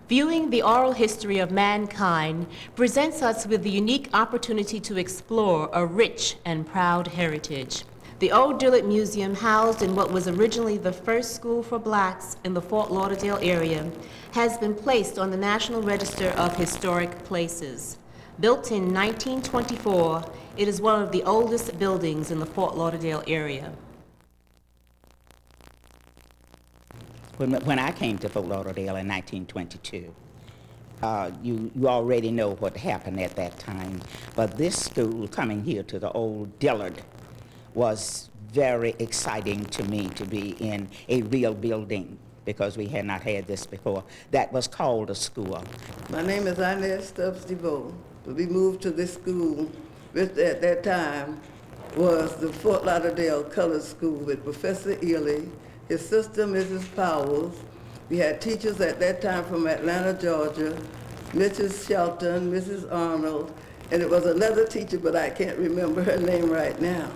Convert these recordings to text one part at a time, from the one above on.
Viewing the oral history of mankind presents us with the unique opportunity to explore a rich and proud heritage. The Old Dillard Museum, housed in what was originally the first school for blacks in the Fort Lauderdale area, has been placed on the National Register of Historic Places. Built in 1924, it is one of the oldest buildings in the Fort Lauderdale area. When I came to Fort Lauderdale in 1922, you already know what happened at that time, but this school coming here to the Old Dillard was very exciting to me to be in a real building because we had not had this before. That was called a school. My name is Inez Stubbs DeVoe. We moved to this school, which at that time was the Fort Lauderdale Colored School with Professor Ely, his sister, Mrs. Powers. We had teachers at that time from Atlanta, Georgia, Mrs. Shelton, Mrs. Arnold, and it was another teacher, but I can't remember her name right now.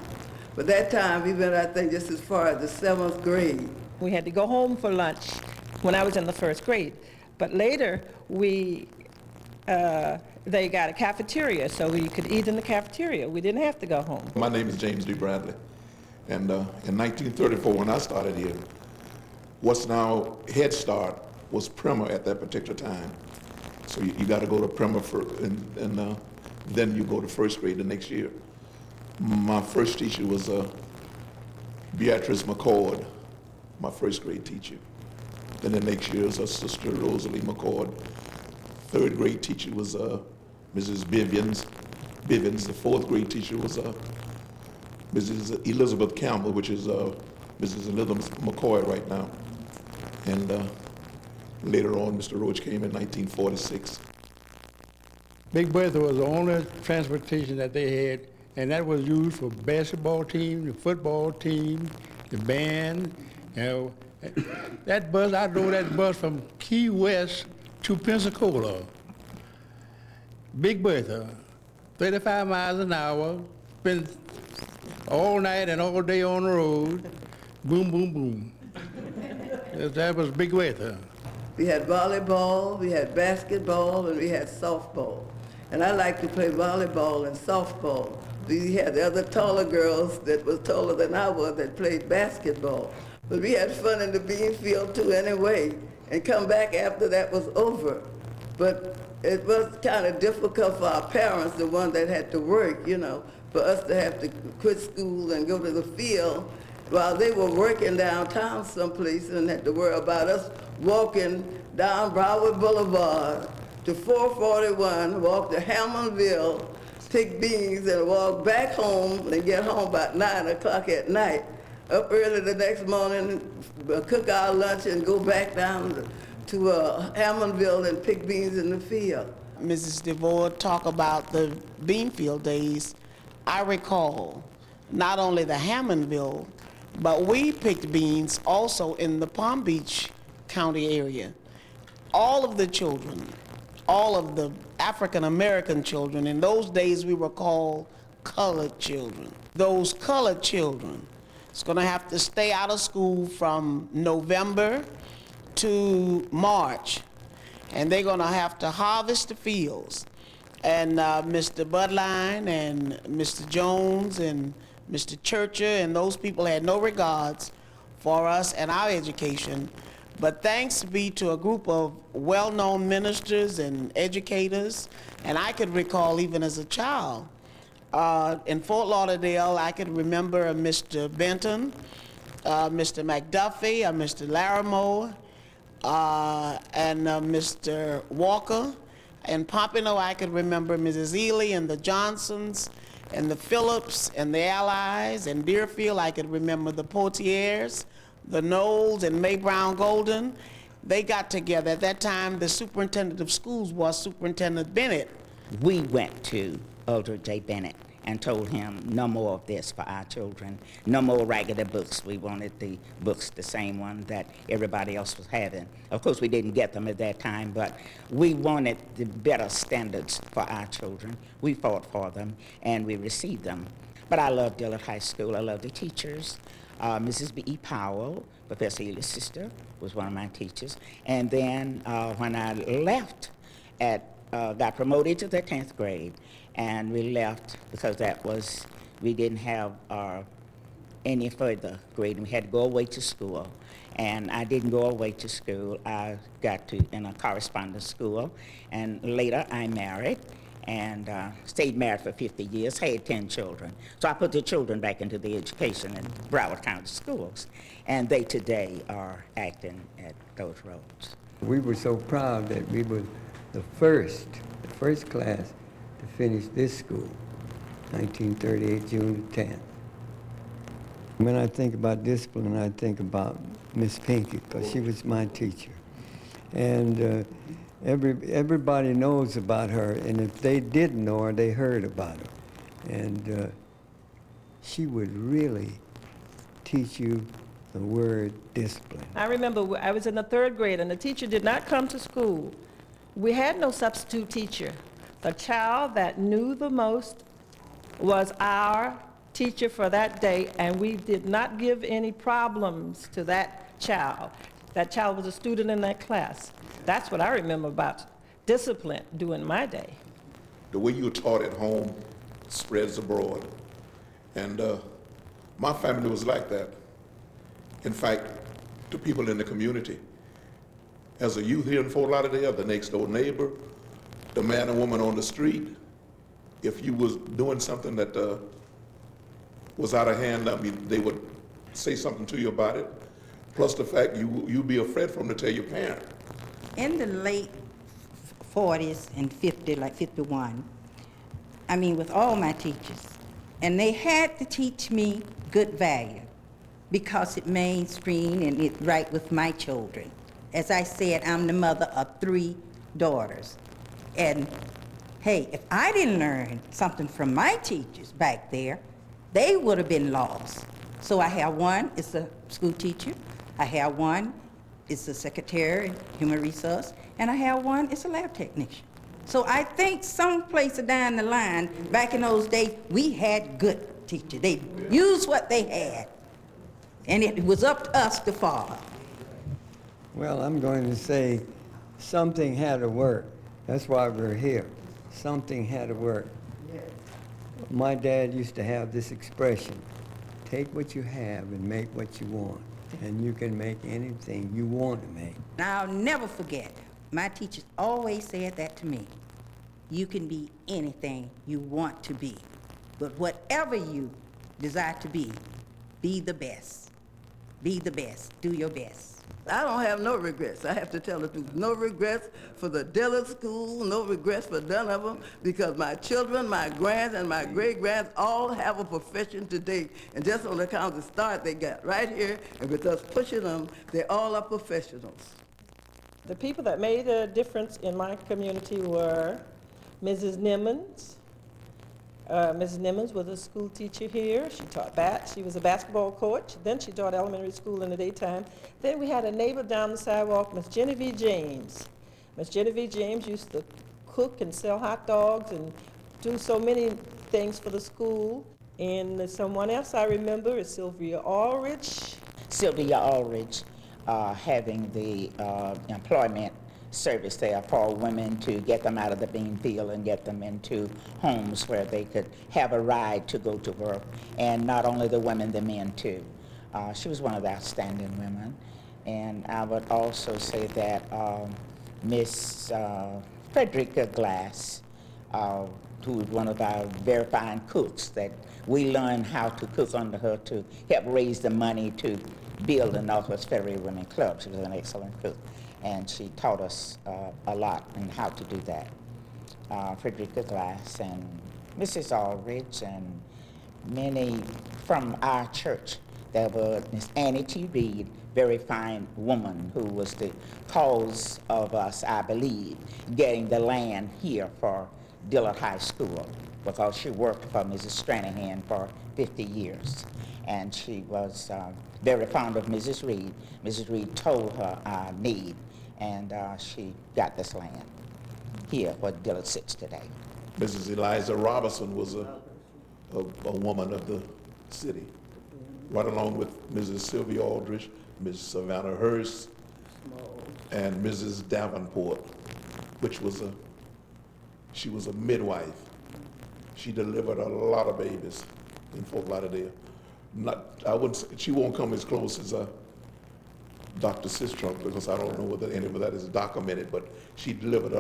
But that time, we went, I think, just as far as the 7th grade. We had to go home for lunch when I was in the 1st grade. But later, they got a cafeteria, so we could eat in the cafeteria. We didn't have to go home. My name is James D. Bradley. And in 1934, when I started here, what's now Head Start was primer at that particular time. So you got to go to primer and then you go to 1st grade the next year. My first teacher was Beatrice McCord, my 1st grade teacher. Then the next year was her sister Rosalie McCord. 3rd grade teacher was Mrs. Bivens. The 4th grade teacher was Mrs. Elizabeth Campbell, which is Mrs. Elizabeth McCoy right now. And later on, Mr. Roach came in 1946. Big Bertha was the only transportation that they had, and that was used for basketball team, the football team, the band. You know, that bus, I drove that bus from Key West to Pensacola. Big Bertha, 35 miles an hour, spent all night and all day on the road. Boom, boom, boom. That was Big Bertha. We had volleyball, we had basketball, and we had softball. And I liked to play volleyball and softball. We had the other taller girls that was taller than I was that played basketball. But we had fun in the bean field too anyway, and come back after that was over. But it was kind of difficult for our parents, the ones that had to work, you know, for us to have to quit school and go to the field while they were working downtown someplace and had to worry about us walking down Broward Boulevard to 441, walk to Hammondville, pick beans, and walk back home and get home about 9 o'clock at night. Up early the next morning, cook our lunch and go back down to Hammondville and pick beans in the field. Mrs. DeVore talk about the bean field days. I recall not only the Hammondville, but we picked beans also in the Palm Beach County area. All of the children, all of the African-American children, in those days we were called colored children. Those colored children is going to have to stay out of school from November to March, and they're going to have to harvest the fields. And Mr. Budline and Mr. Jones and Mr. Churcher and those people had no regards for us and our education. But thanks be to a group of well-known ministers and educators, and I could recall even as a child, in Fort Lauderdale, I could remember Mr. Benton, Mr. McDuffie, Mr. Larimore, and Mr. Walker. In Pompano, I could remember Mrs. Ely and the Johnsons and the Phillips and the Allies. And Deerfield, I could remember the Portiers, the Knowles and May Brown Golden. They got together. At that time, the superintendent of schools was Superintendent Bennett. We went to Eldred J. Bennett and told him no more of this for our children, no more raggedy books. We wanted the books, the same one that everybody else was having. Of course, we didn't get them at that time, but we wanted the better standards for our children. We fought for them, and we received them. But I love Dillard High School. I love the teachers. Mrs. B.E. Powell, Professor Ely's sister, was one of my teachers. And then when I left, got promoted to the 10th grade, and we left because we didn't have any further grading. We had to go away to school. And I didn't go away to school. I got in a correspondence school, and later I married and stayed married for 50 years, had 10 children. So I put the children back into the education in Broward County schools, and they today are acting at those roles. We were so proud that we were the first class to finish this school, 1938, June 10th. When I think about discipline, I think about Miss Pinky, because she was my teacher. And everybody knows about her, and if they didn't know her, they heard about her. And she would really teach you the word discipline. I remember I was in the 3rd grade, and the teacher did not come to school. We had no substitute teacher. The child that knew the most was our teacher for that day, and we did not give any problems to that child. That child was a student in that class. That's what I remember about discipline during my day. The way you were taught at home spreads abroad. And my family was like that. In fact, to people in the community. As a youth here in Fort Lauderdale, the next door neighbor, the man and woman on the street, if you was doing something that was out of hand, I mean, they would say something to you about it. Plus the fact you'd be afraid for them to tell your parent. In the late 40s and 50, like 51, I mean, with all my teachers, and they had to teach me good value because it mainstreamed and it right with my children. As I said, I'm the mother of 3 daughters. And hey, if I didn't learn something from my teachers back there, they would have been lost. So I have one, it's a school teacher. I have one, it's a secretary, human resource. And I have one, it's a lab technician. So I think someplace down the line, back in those days, we had good teachers. They used what they had. And it was up to us to follow. Well, I'm going to say something had to work. That's why we're here. Something had to work. My dad used to have this expression, take what you have and make what you want, and you can make anything you want to make. I'll never forget, my teachers always said that to me. You can be anything you want to be, but whatever you desire to be the best. Be the best. Do your best. I don't have no regrets. I have to tell the truth. No regrets for the Dillard School, no regrets for none of them, because my children, my grands, and my great-grands all have a profession today. And just on account of the start they got right here, and with us pushing them, they all are professionals. The people that made a difference in my community were Mrs. Nimmons. Mrs. Nimmons was a school teacher here. She taught she was a basketball coach. Then she taught elementary school in the daytime. Then we had a neighbor down the sidewalk, Miss Genevieve James. Miss Genevieve James used to cook and sell hot dogs and do so many things for the school. And someone else I remember is Sylvia Aldridge. Sylvia Aldridge having the employment service there for women to get them out of the bean field and get them into homes where they could have a ride to go to work, and not only the women, the men too. She was one of the outstanding women. And I would also say that Miss Frederica Glass, who was one of our very fine cooks, that we learned how to cook under her to help raise the money to build the Northwest Federated Women Club. She was an excellent cook, and she taught us a lot in how to do that. Frederica Glass and Mrs. Aldridge and many from our church. There was Miss Annie T. Reed, very fine woman who was the cause of us, I believe, getting the land here for Dillard High School, because she worked for Mrs. Stranahan for 50 years. And she was very fond of Mrs. Reed. Mrs. Reed told her our need, and she got this land here where Dillard sits today. Mrs. Eliza Robinson was a a woman of the city, right along with Mrs. Sylvia Aldrich, Mrs. Savannah Hurst, and Mrs. Davenport, which was she was a midwife. She delivered a lot of babies in Fort Lauderdale. She won't come as close as Dr. Sistrunk, because I don't know whether any of that is documented, but she delivered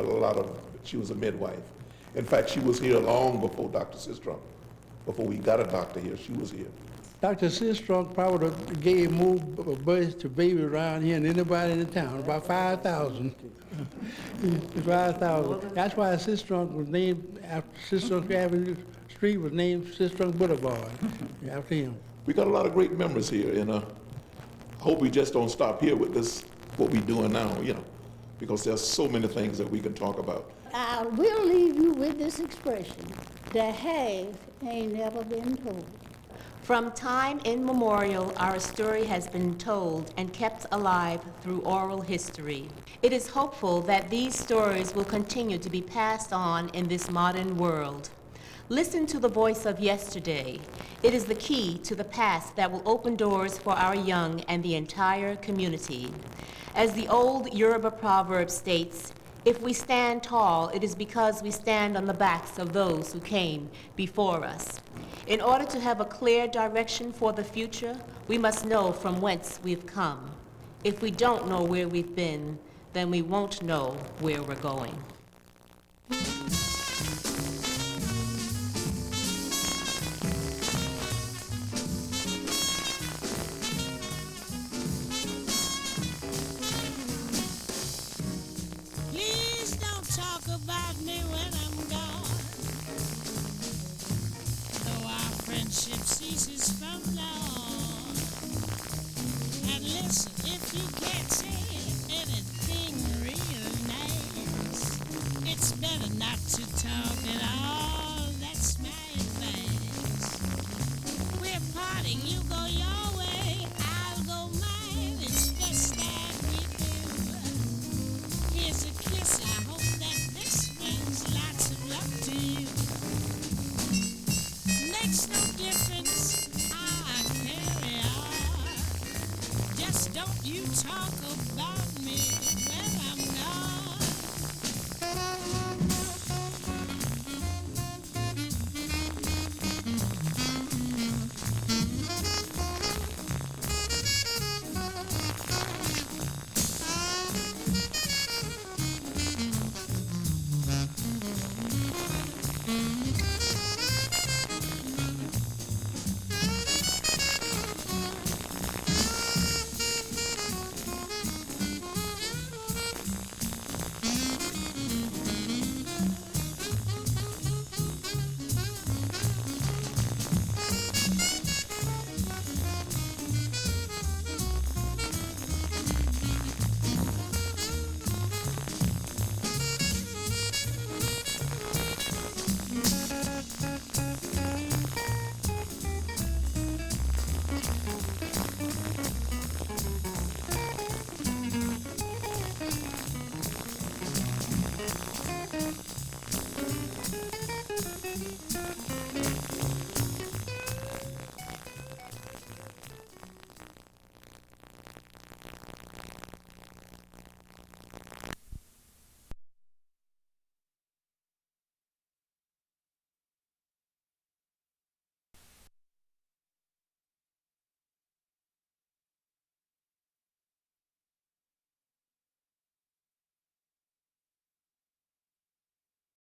she was a midwife. In fact, she was here long before Dr. Sistrunk. Before we got a doctor here, she was here. Dr. Sistrunk probably gave more births to babies around here than anybody in the town, about 5,000. 5,000. That's why Sistrunk was named after Sistrunk Avenue Street was named Sistrunk Boulevard after him. We got a lot of great members here, and I hope we just don't stop here with this, what we're doing now, because there's so many things that we can talk about. I will leave you with this expression: the half ain't never been told. From time immemorial, our story has been told and kept alive through oral history. It is hopeful that these stories will continue to be passed on in this modern world. Listen to the voice of yesterday. It is the key to the past that will open doors for our young and the entire community. As the old Yoruba proverb states, if we stand tall, it is because we stand on the backs of those who came before us. In order to have a clear direction for the future, we must know from whence we've come. If we don't know where we've been, then we won't know where we're going. Please don't talk about me when I'm gone. Though our friendship ceases from now on. And listen, if you can't say anything real nice, it's better not to talk at all. That's my advice. We're parting, you go your way, I'll go mine. It's best that we do. Here's a kiss, I hope that this brings lots of luck to you. Makes no difference, I carry on. Just don't you talk about me.